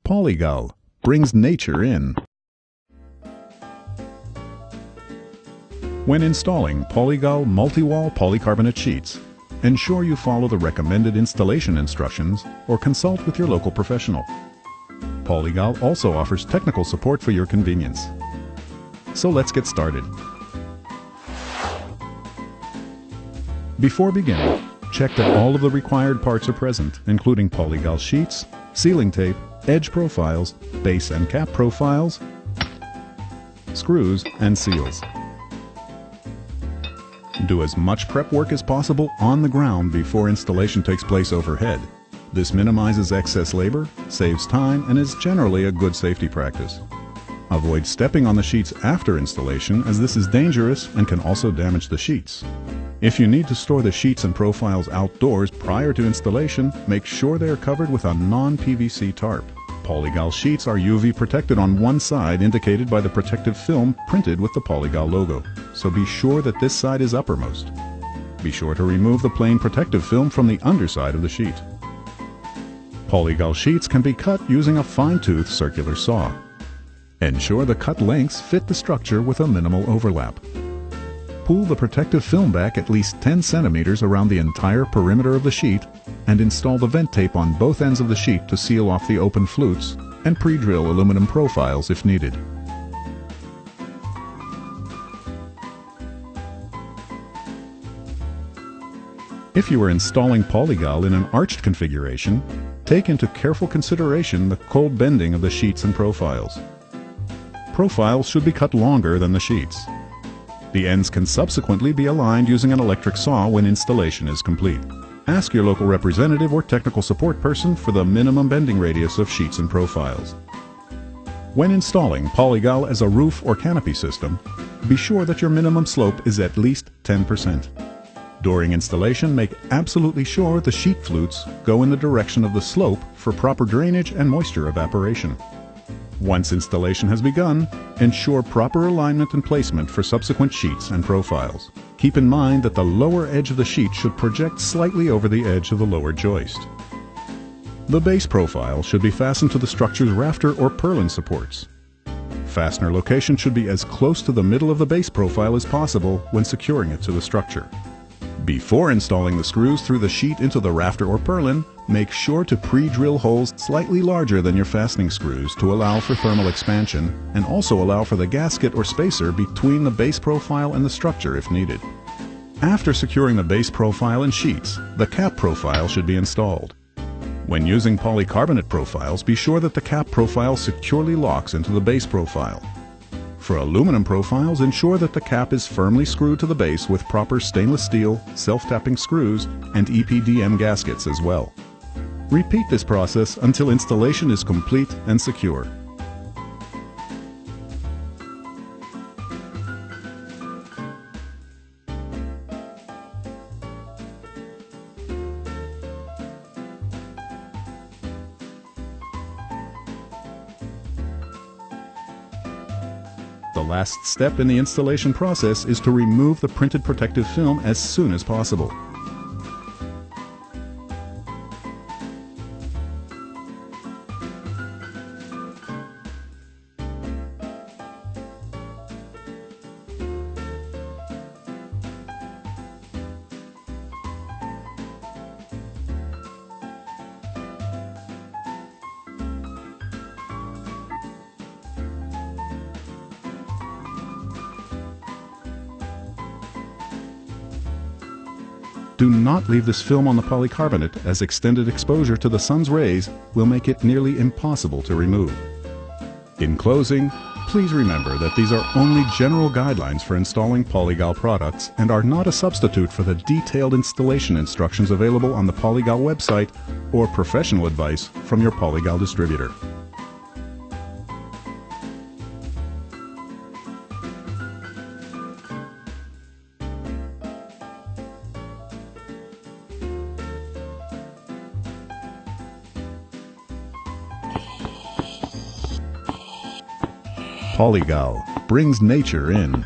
Polygal brings nature in. When installing Polygal multi-wall polycarbonate sheets, ensure you follow the recommended installation instructions or consult with your local professional. Polygal also offers technical support for your convenience. So let's get started. Before beginning, check that all of the required parts are present, including Polygal sheets, sealing tape, edge profiles, base and cap profiles, screws, and seals. Do as much prep work as possible on the ground before installation takes place overhead. This minimizes excess labor, saves time, and is generally a good safety practice. Avoid stepping on the sheets after installation, as this is dangerous and can also damage the sheets. If you need to store the sheets and profiles outdoors prior to installation, make sure they are covered with a non-PVC tarp. Polygal sheets are UV protected on one side, indicated by the protective film printed with the Polygal logo, so be sure that this side is uppermost. Be sure to remove the plain protective film from the underside of the sheet. Polygal sheets can be cut using a fine-tooth circular saw. Ensure the cut lengths fit the structure with a minimal overlap. Pull the protective film back at least 10 centimeters around the entire perimeter of the sheet and install the vent tape on both ends of the sheet to seal off the open flutes and pre-drill aluminum profiles if needed. If you are installing Polygal in an arched configuration, take into careful consideration the cold bending of the sheets and profiles. Profiles should be cut longer than the sheets. The ends can subsequently be aligned using an electric saw when installation is complete. Ask your local representative or technical support person for the minimum bending radius of sheets and profiles. When installing Polygal as a roof or canopy system, be sure that your minimum slope is at least 10%. During installation, make absolutely sure the sheet flutes go in the direction of the slope for proper drainage and moisture evaporation. Once installation has begun, ensure proper alignment and placement for subsequent sheets and profiles. Keep in mind that the lower edge of the sheet should project slightly over the edge of the lower joist. The base profile should be fastened to the structure's rafter or purlin supports. Fastener location should be as close to the middle of the base profile as possible when securing it to the structure. Before installing the screws through the sheet into the rafter or purlin, make sure to pre-drill holes slightly larger than your fastening screws to allow for thermal expansion and also allow for the gasket or spacer between the base profile and the structure if needed. After securing the base profile and sheets, the cap profile should be installed. When using polycarbonate profiles, be sure that the cap profile securely locks into the base profile. For aluminum profiles, ensure that the cap is firmly screwed to the base with proper stainless steel, self-tapping screws, and EPDM gaskets as well. Repeat this process until installation is complete and secure. The last step in the installation process is to remove the printed protective film as soon as possible. Do not leave this film on the polycarbonate, as extended exposure to the sun's rays will make it nearly impossible to remove. In closing, please remember that these are only general guidelines for installing Polygal products and are not a substitute for the detailed installation instructions available on the Polygal website or professional advice from your Polygal distributor. Polygal brings nature in.